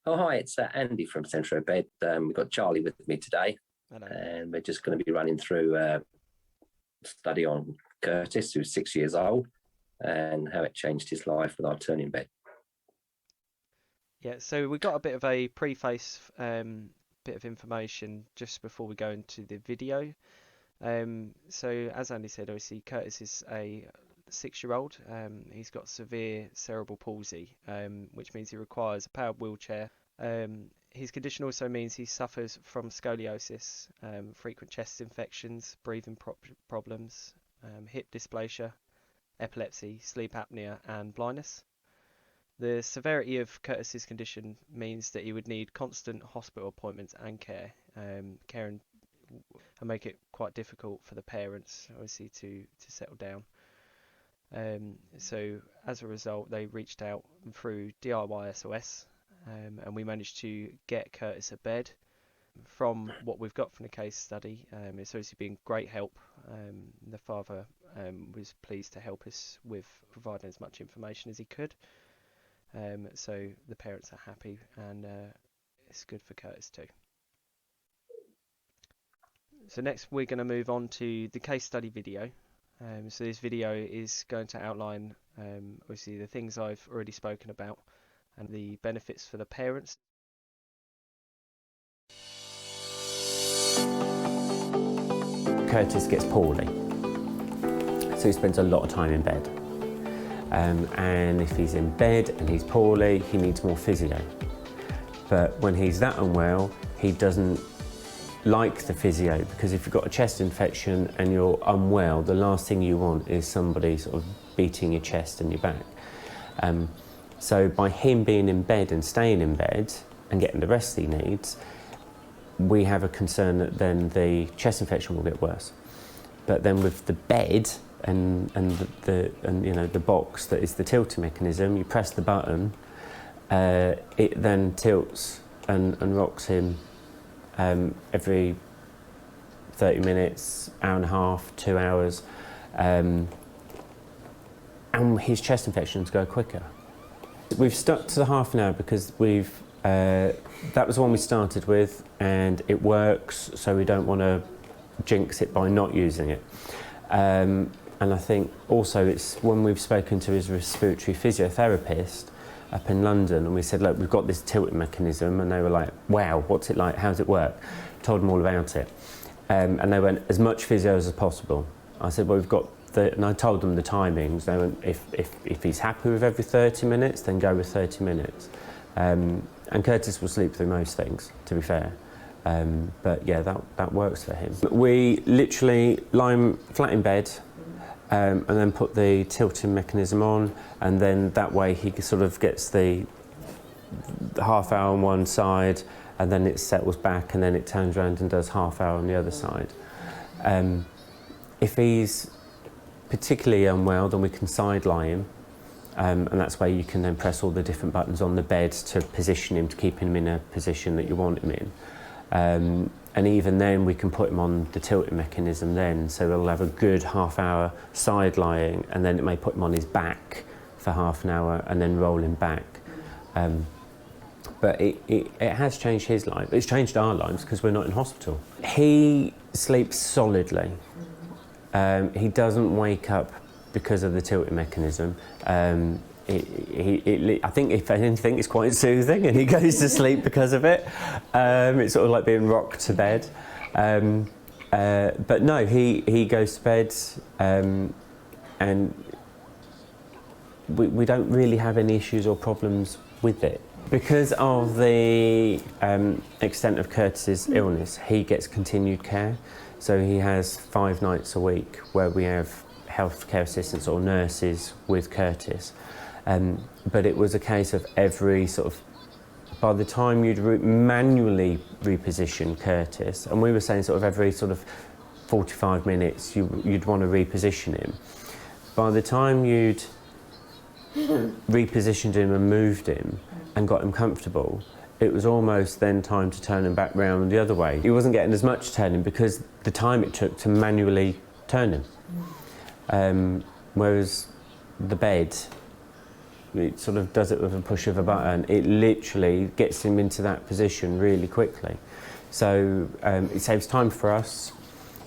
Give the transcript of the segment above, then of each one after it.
Oh, hi, it's Andy from Centro Bed. We've got Charlie with me today, Hello. and we're just going to be running through a study on Curtis, who's 6 years old, and how it changed his life with our turning bed. Yeah, so we got a bit of a preface, bit of information just before we go into the video. So as Andy said, obviously Curtis is a 6-year-old. He's got severe cerebral palsy, which means he requires a powered wheelchair. His condition also means he suffers from scoliosis, frequent chest infections, breathing problems, hip dysplasia, epilepsy, sleep apnea, and blindness. The severity of Curtis's condition means that he would need constant hospital appointments and care and make it quite difficult for the parents, obviously, to settle down. So as a result, they reached out through DIY SOS, and we managed to get Curtis a bed. From what we've got from the case study, it's obviously been great help. The father was pleased to help us with providing as much information as he could. So the parents are happy, and it's good for Curtis too. So next we're going to move on to the case study video. So this video is going to outline obviously the things I've already spoken about and the benefits for the parents. Curtis gets poorly, so he spends a lot of time in bed. And if he's in bed and he's poorly, he needs more physio. But when he's that unwell, he doesn't like the physio, because if you've got a chest infection and you're unwell, the last thing you want is somebody sort of beating your chest and your back. So by him being in bed and staying in bed and getting the rest he needs, we have a concern that then the chest infection will get worse. But then with the bed and the box that is the tilting mechanism, you press the button, it then tilts and rocks him every 30 minutes, hour and a half, 2 hours, and his chest infections go quicker. We've stuck to the half an hour because that was the one we started with, and it works, so we don't want to jinx it by not using it. And I think also it's when we've spoken to his respiratory physiotherapist up in London, and we said, look, we've got this tilting mechanism, and they were like, wow, what's it like, how does it work? Told them all about it. And they went, as much physio as possible. I said, well, we've got and I told them the timings. They went, if he's happy with every 30 minutes, then go with 30 minutes. And Curtis will sleep through most things, to be fair. But yeah, that works for him. We literally lie him flat in bed, and then put the tilting mechanism on, and then that way he sort of gets the half hour on one side, and then it settles back, and then it turns around and does half hour on the other side. If he's particularly unwell, then we can side lie him, and that's where you can then press all the different buttons on the bed to position him, to keep him in a position that you want him in. And even then we can put him on the tilting mechanism then, so we'll have a good half hour side lying, and then it may put him on his back for half an hour and then roll him back. But it has changed his life. It's changed our lives because we're not in hospital. He sleeps solidly. He doesn't wake up because of the tilting mechanism. I think if anything, it's quite soothing, and he goes to sleep because of it. It's sort of like being rocked to bed. But no, he goes to bed, and we don't really have any issues or problems with it. Because of the extent of Curtis's illness, he gets continued care. So he has 5 nights a week where we have healthcare assistants or nurses with Curtis. But it was a case of every sort of, by the time you'd manually reposition Curtis, and we were saying sort of every sort of 45 minutes you'd want to reposition him. By the time you'd repositioned him and moved him and got him comfortable, it was almost then time to turn him back round the other way. He wasn't getting as much turning because the time it took to manually turn him. Whereas the bed, it sort of does it with a push of a button. It literally gets him into that position really quickly. So it saves time for us.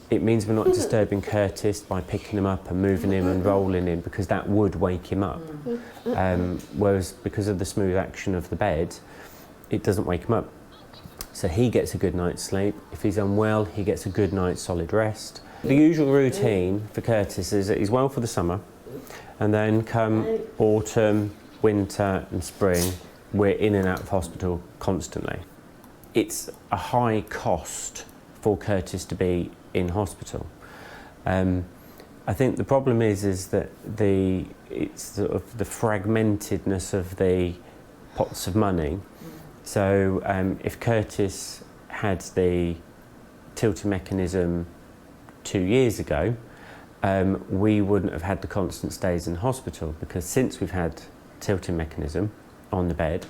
It means we're not disturbing Curtis by picking him up and moving him and rolling him, because that would wake him up. Whereas because of the smooth action of the bed, it doesn't wake him up. So he gets a good night's sleep. If he's unwell, he gets a good night's solid rest. The usual routine for Curtis is that he's well for the summer, and then come autumn, winter and spring, we're in and out of hospital constantly. It's a high cost for Curtis to be in hospital. I think the problem is that it's sort of the fragmentedness of the pots of money. So if Curtis had the tilting mechanism 2 years ago, we wouldn't have had the constant stays in hospital, because since we've had tilting mechanism on the bed,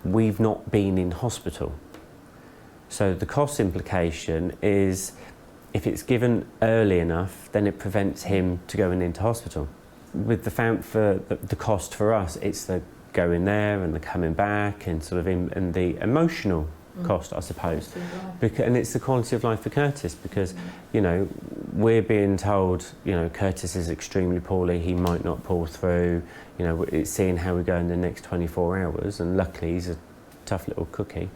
we've not been in hospital. So the cost implication is, if it's given early enough, then it prevents him to going into hospital. With the cost for us, it's the going there and the coming back, and sort of and the emotional cost, I suppose. And it's the quality of life for Curtis, because you know, we're being told, you know, Curtis is extremely poorly, he might not pull through. You know, it's seeing how we go in the next 24 hours, and luckily he's a tough little cookie.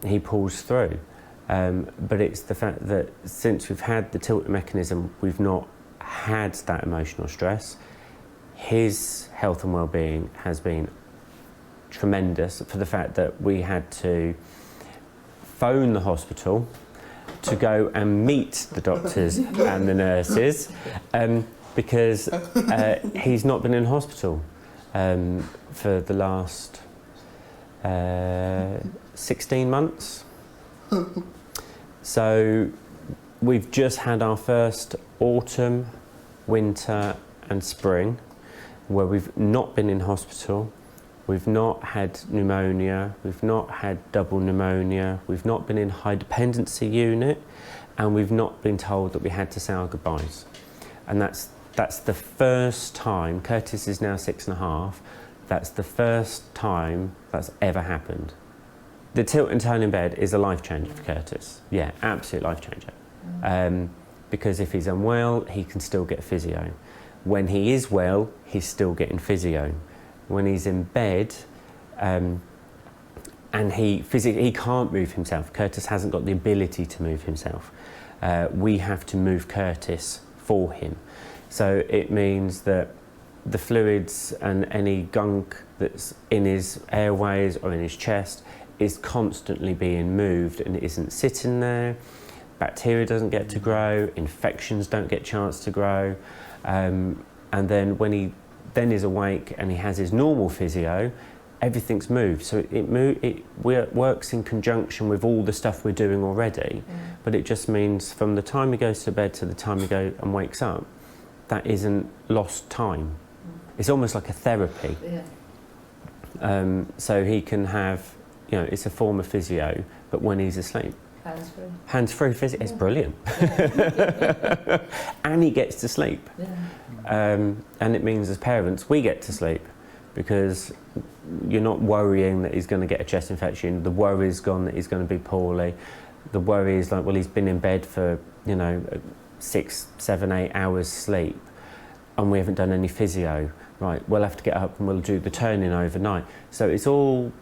He pulls through. But it's the fact that since we've had the tilting mechanism, we've not had that emotional stress. His health and well-being has been tremendous, for the fact that we had to phone the hospital to go and meet the doctors and the nurses, because he's not been in hospital for the last 16 months. So we've just had our first autumn, winter and spring where we've not been in hospital, we've not had pneumonia, we've not had double pneumonia, we've not been in high dependency unit, and we've not been told that we had to say our goodbyes. And that's the first time. Curtis is now 6.5. That's the first time that's ever happened. The tilt and turn in bed is a life changer for Curtis. Yeah, absolute life changer. Because if he's unwell, he can still get physio. When he is well, he's still getting physio. When he's in bed, and he can't move himself. Curtis hasn't got the ability to move himself. We have to move Curtis for him. So it means that the fluids and any gunk that's in his airways or in his chest is constantly being moved, and it isn't sitting there. Bacteria doesn't get to grow, infections don't get a chance to grow, and then when he then is awake and he has his normal physio, everything's moved. So it works in conjunction with all the stuff we're doing already, but it just means from the time he goes to bed to the time he goes and wakes up, that isn't lost time. It's almost like a therapy. So he can have, you know, it's a form of physio, but when he's asleep. Hands-free. Hands-free physio, it's brilliant. And he gets to sleep. And it means as parents, we get to sleep, because you're not worrying that he's going to get a chest infection. The worry's gone that he's going to be poorly. The worry is like, well, he's been in bed for, you know, 6, 7, 8 hours sleep, and we haven't done any physio. Right, we'll have to get up and we'll do the turning overnight. So it's all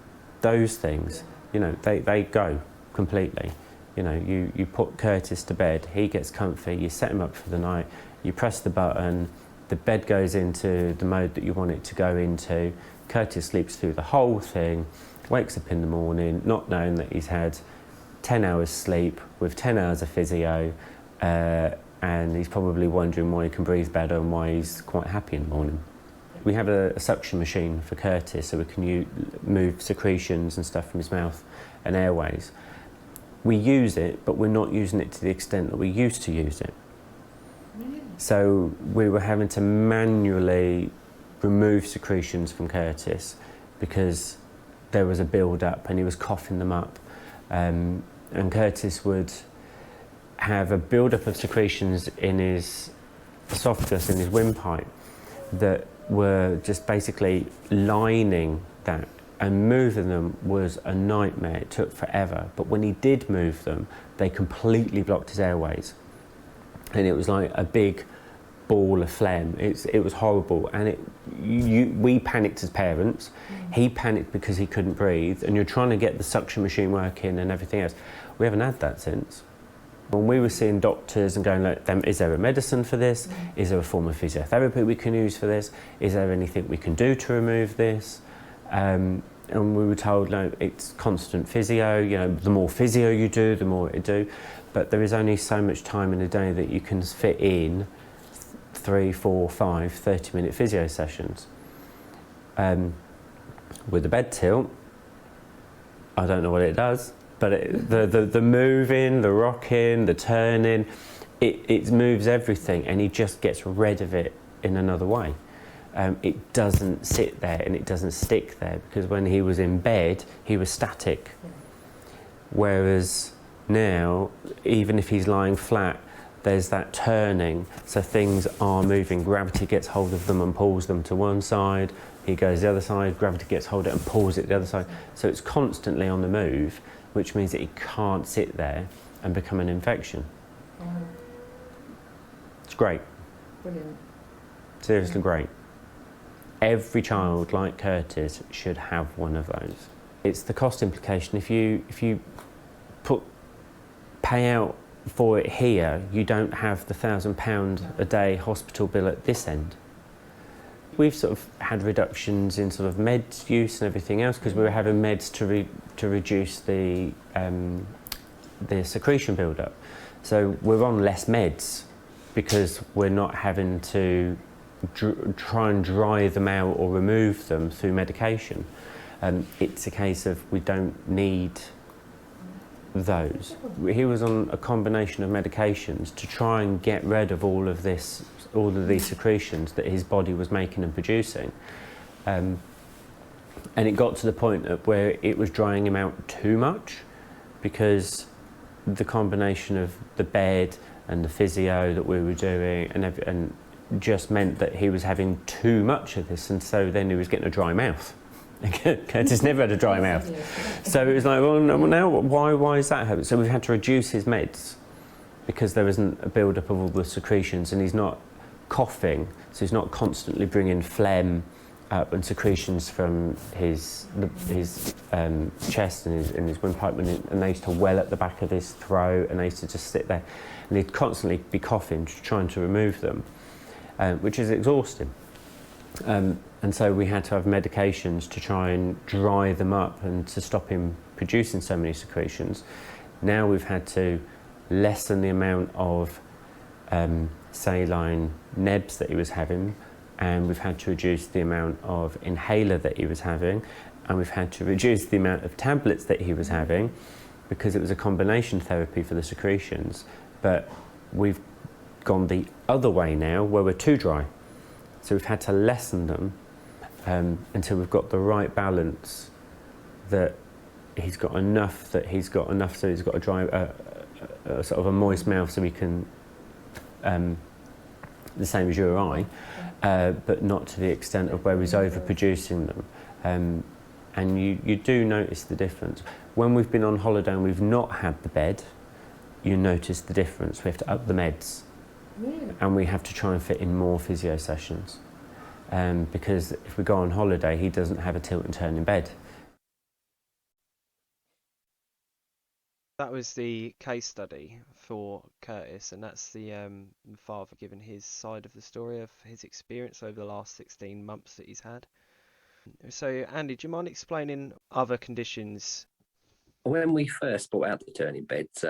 those things, you know, they go completely. You know, you put Curtis to bed, he gets comfy, you set him up for the night, you press the button, the bed goes into the mode that you want it to go into, Curtis sleeps through the whole thing, wakes up in the morning not knowing that he's had 10 hours sleep with 10 hours of physio, and he's probably wondering why he can breathe better and why he's quite happy in the morning. We have a suction machine for Curtis, so we can move secretions and stuff from his mouth and airways. We use it, but we're not using it to the extent that we used to use it. So we were having to manually remove secretions from Curtis because there was a build-up and he was coughing them up. And Curtis would have a build-up of secretions in his esophagus, in his windpipe. that were just basically lining that, and moving them was a nightmare. It took forever, but when he did move them, they completely blocked his airways, and it was like a big ball of phlegm. It was horrible, and we panicked as parents. He panicked because he couldn't breathe, and you're trying to get the suction machine working and everything else. We haven't had that since. When we were seeing doctors and going, look, is there a medicine for this? Is there a form of physiotherapy we can use for this? Is there anything we can do to remove this? And we were told, no, it's constant physio. You know, the more physio you do, the more it do. But there is only so much time in a day that you can fit in 3, 4, 5 30-minute physio sessions. With the bed tilt, I don't know what it does, but the moving, the rocking, the turning, it moves everything, and he just gets rid of it in another way. It doesn't sit there and it doesn't stick there, because when he was in bed, he was static. Whereas now, even if he's lying flat, there's that turning, so things are moving. Gravity gets hold of them and pulls them to one side. He goes the other side, gravity gets hold of it and pulls it the other side. So it's constantly on the move, which means that he can't sit there and become an infection. It's great. Brilliant. Seriously great. Every child like Curtis should have one of those. It's the cost implication. If you pay out for it here, you don't have the £1,000 a day hospital bill at this end. We've sort of had reductions in sort of meds use and everything else, because we were having meds to reduce the secretion build-up. So we're on less meds because we're not having to try and dry them out or remove them through medication. It's a case of we don't need those. He was on a combination of medications to try and get rid of all of these secretions that his body was making and producing, and it got to the point where it was drying him out too much, because the combination of the bed and the physio that we were doing and just meant that he was having too much of this, and so then he was getting a dry mouth. Curtis never had a dry mouth. So it was like, well, now why is that happening? So we've had to reduce his meds because there isn't a build-up of all the secretions, and he's not coughing, so he's not constantly bringing phlegm up and secretions from his chest and his windpipe, and they used to well at the back of his throat, and they used to just sit there, and he'd constantly be coughing, trying to remove them, which is exhausting. And so we had to have medications to try and dry them up and to stop him producing so many secretions. Now we've had to lessen the amount of saline nebs that he was having, and we've had to reduce the amount of inhaler that he was having, and we've had to reduce the amount of tablets that he was having, because it was a combination therapy for the secretions. But we've gone the other way now, where we're too dry. So we've had to lessen them until we've got the right balance, that he's got enough so he's got a dry, sort of a moist mouth, so we can, the same as you or I, but not to the extent of where he's overproducing them. And you do notice the difference. When we've been on holiday and we've not had the bed, you notice the difference. We have to up the meds. Really? And we have to try and fit in more physio sessions, because if we go on holiday, he doesn't have a tilt and turn in bed. That was the case study for Curtis, and that's the father giving his side of the story of his experience over the last 16 months that he's had. So, Andy, do you mind explaining other conditions? When we first brought out the turning beds,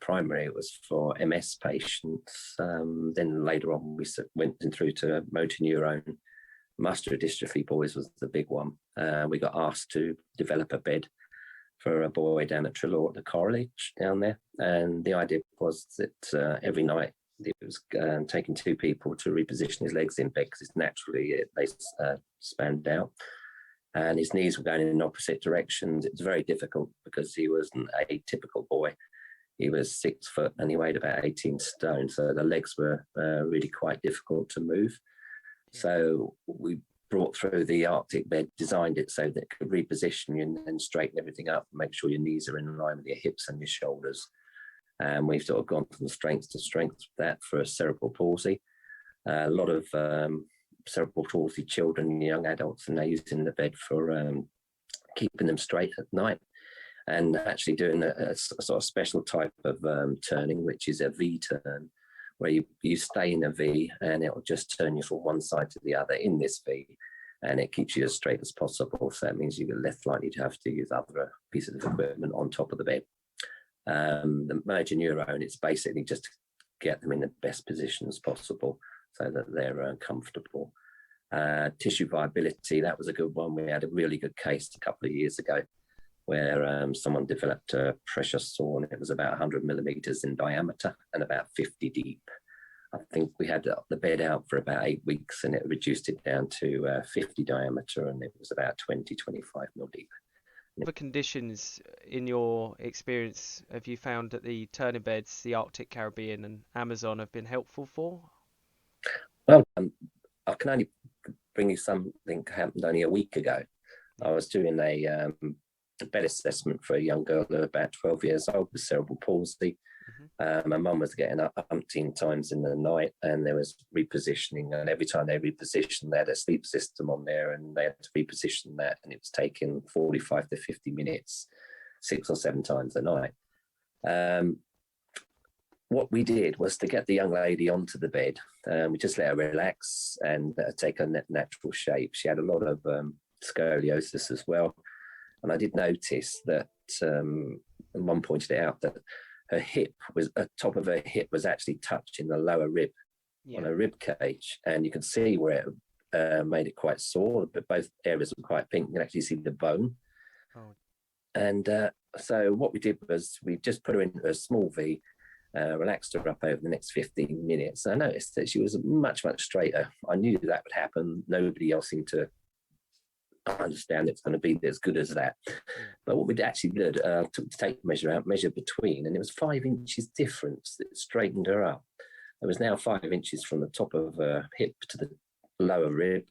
primarily it was for MS patients. Then later on, we went through to motor neurone. Muscular dystrophy boys was the big one. We got asked to develop a bed for a boy down at Trelaw at the college down there. And the idea was that every night it was taking 2 people to reposition his legs in bed, because naturally they spanned out. And his knees were going in opposite directions. It was very difficult because he was an atypical boy. He was 6 foot and he weighed about 18 stone. So the legs were really quite difficult to move. So we brought through the Arctic bed, designed it so that it could reposition you and straighten everything up, make sure your knees are in line with your hips and your shoulders. And we've sort of gone from strength to strength with that for cerebral palsy. A lot of cerebral palsy children and young adults, and they're using the bed for keeping them straight at night, and actually doing a sort of special type of turning, which is a V turn, where you stay in a V and it will just turn you from one side to the other in this V, and it keeps you as straight as possible. So that means you're less likely to have to use other pieces of equipment on top of the bed. The motor neurone, it's basically just to get them in the best positions possible so that they're comfortable. Tissue viability, that was a good one. We had a really good case a couple of years ago where someone developed a pressure sore, and it was about 100 millimeters in diameter and about 50 deep. I think we had the bed out for about 8 weeks, and it reduced it down to 50 diameter, and it was about 20, 25 mil deep. What conditions, in your experience, have you found that the turning beds, the Arctic, Caribbean and Amazon have been helpful for? Well, I can only bring you something that happened only a week ago. I was doing a bed assessment for a young girl who was about 12 years old with cerebral palsy. My mum was getting up umpteen times in the night, and there was repositioning, and every time they repositioned, they had a sleep system on there, and they had to reposition that, and it was taking 45 to 50 minutes, 6 or 7 times a night. What we did was to get the young lady onto the bed. We just let her relax and take her natural shape. She had a lot of scoliosis as well. And I did notice that, Mum pointed it out, that her hip was, the top of her hip was actually touching the lower rib on her rib cage. And you could see where it made it quite sore, but both areas were quite pink. You can actually see the bone. Oh. And so what we did was we just put her into a small V, relaxed her up over the next 15 minutes. And I noticed that she was much, much straighter. I knew that would happen. Nobody else seemed to understand it's going to be as good as that. But what we actually did, to take the measure out, measure between, and it was 5 inches difference that straightened her up. It was now 5 inches from the top of her hip to the lower rib.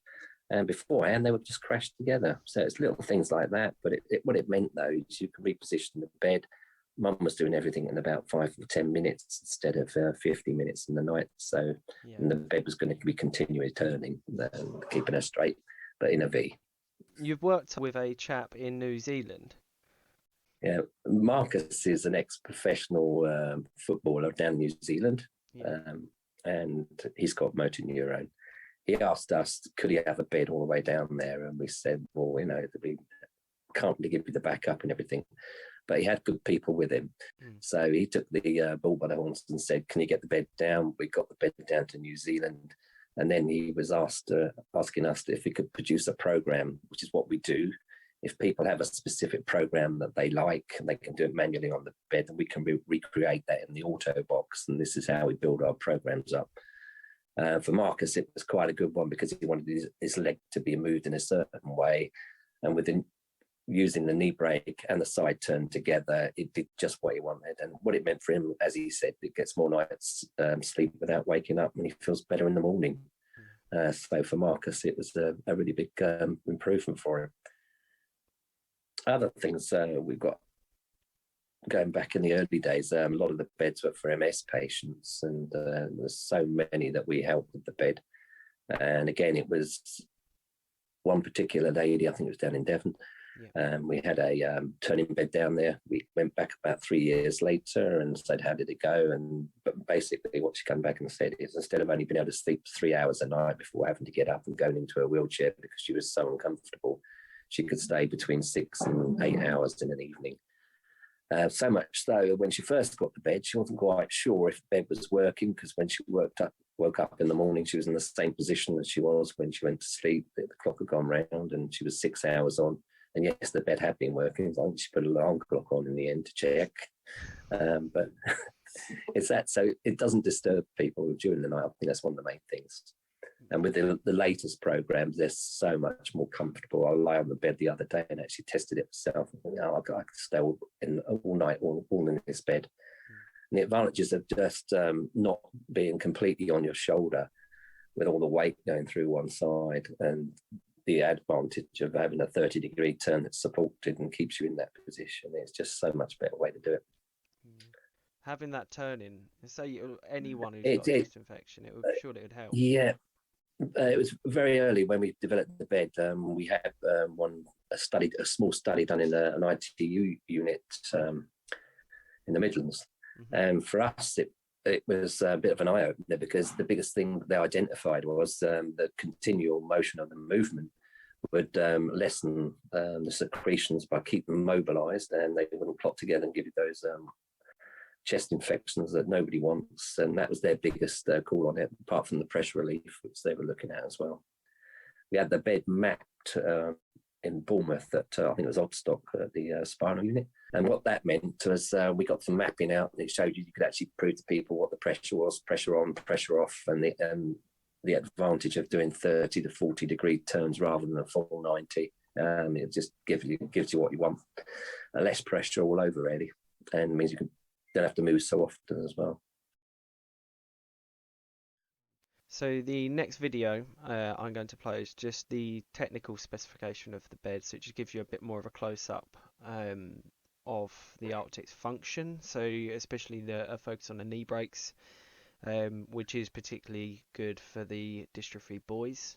And beforehand, they would just crash together. So it's little things like that. But what it meant, though, is you can reposition the bed. Mum was doing everything in about 5 or 10 minutes instead of 50 minutes in the night. So and the bed was going to be continually turning, keeping her straight, but in a V. You've worked with a chap in New Zealand. Yeah, Marcus is an ex-professional footballer down in New Zealand, and he's got motor neurone. He asked us, could he have a bed all the way down there? And we said, well, we can't really give you the backup and everything. But he had good people with him. So he took the ball by the horns and said, can you get the bed down? We got the bed down to New Zealand. And then he was asking us if we could produce a program, which is what we do. If people have a specific program that they like, they can do it manually on the bed, and we can recreate that in the auto box. And this is how we build our programs up. For Marcus, it was quite a good one because he wanted his leg to be moved in a certain way. And using the knee brake and the side turn together, it did just what he wanted. And what it meant for him, as he said, it gets more nights sleep without waking up, and he feels better in the morning. So for Marcus, it was a really big improvement for him. Other things we've got, going back in the early days, a lot of the beds were for MS patients, and there's so many that we helped with the bed. And again, it was one particular lady, I think it was down in Devon. We had a turning bed down there. We went back about 3 years later and said, how did it go? But basically what she came back and said is, instead of only being able to sleep 3 hours a night before having to get up and going into a wheelchair because she was so uncomfortable, she could stay between 6 and 8 hours in an evening. So much so, when she first got the bed, she wasn't quite sure if the bed was working, because when she woke up in the morning, she was in the same position as she was when she went to sleep. The clock had gone round and she was 6 hours on. And yes, the bed had been working. So she put an alarm clock on in the end to check. But it's that, so it doesn't disturb people during the night. I think that's one of the main things. And with the latest programs, they're so much more comfortable. I lay on the bed the other day and actually tested it myself. I could stay all night, all in this bed. And the advantages of just not being completely on your shoulder with all the weight going through one side, and the advantage of having a 30-degree turn that's supported and keeps you in that position. It's just so much better way to do it. Having that turning, say anyone who's It, got a it chest infection, surely it would help. yeah, it was very early when we developed the bed. We had a small study done in an ITU unit in the Midlands, and for us it was a bit of an eye opener, because the biggest thing they identified was the continual motion of the movement would lessen the secretions by keeping them mobilized, and they wouldn't clot together and give you those chest infections that nobody wants. And that was their biggest call on it, apart from the pressure relief, which they were looking at as well. We had the bed mapped in Bournemouth at I think it was Odstock at the spinal unit. And what that meant was we got some mapping out, and it showed you could actually prove to people what the pressure was, pressure on, pressure off, and the advantage of doing 30 to 40-degree turns rather than a full 90. It just gives you what you want, less pressure all over really, and means you don't have to move so often as well. So the next video I'm going to play is just the technical specification of the bed, so it just gives you a bit more of a close-up of the Arctic's function. So especially a focus on the knee brakes, which is particularly good for the dystrophy boys.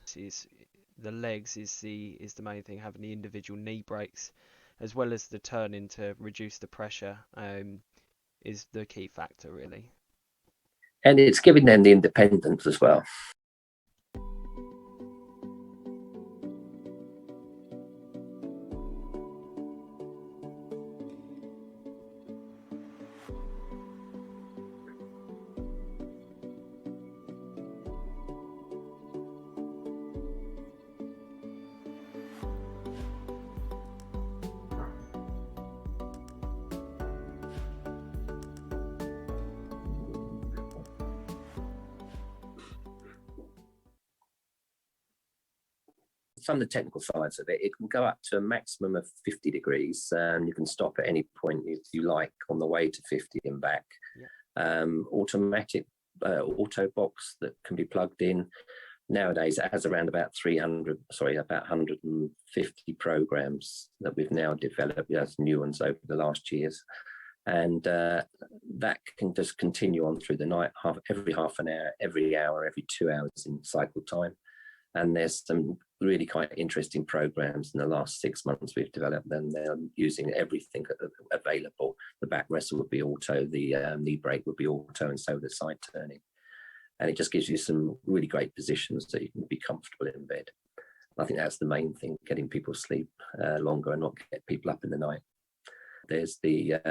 The legs is the main thing, having the individual knee brakes, as well as the turning to reduce the pressure, is the key factor really. And it's giving them the independence as well. Some of the technical sides of it, it can go up to a maximum of 50 degrees, and you can stop at any point you like on the way to 50 and back. Yeah. Automatic auto box that can be plugged in. Nowadays it has around about 150 programs that we've now developed as new ones over the last years. And that can just continue on through the night, every half an hour, every hour, every 2 hours in cycle time. And there's some really quite interesting programs in the last 6 months we've developed, and they're using everything available. The backrest would be auto, the knee brake would be auto, and so the side turning. And it just gives you some really great positions so you can be comfortable in bed. I think that's the main thing, getting people sleep longer and not get people up in the night. There's the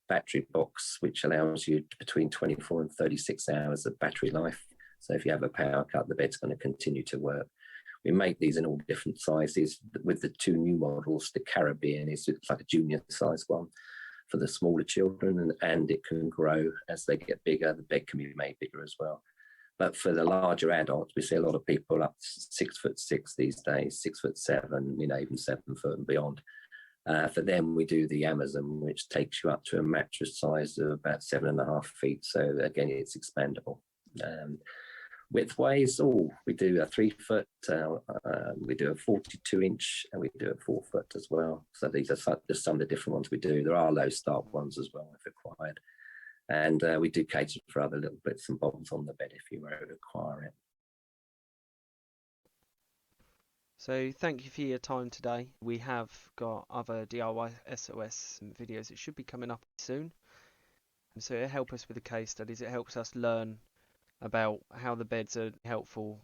battery box, which allows you between 24 and 36 hours of battery life. So if you have a power cut, the bed's going to continue to work. We make these in all different sizes. With the two new models, the Caribbean is like a junior size one for the smaller children, and it can grow as they get bigger. The bed can be made bigger as well. But for the larger adults, we see a lot of people up to 6'6" these days, 6'7", even 7 foot and beyond. For them, we do the Amazon, which takes you up to a mattress size of about 7.5 feet. So again, it's expandable. Width-wise, we do a 3 foot, we do a 42-inch, and we do a 4 foot as well. So these are just some of the different ones we do. There are low start ones as well if required. And we do cater for other little bits and bobs on the bed if you require it. So thank you for your time today. We have got other DIY SOS videos that should be coming up soon. And so it helps us with the case studies. It helps us learn about how the beds are helpful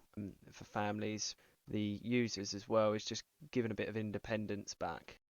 for families, the users as well. It's just giving a bit of independence back.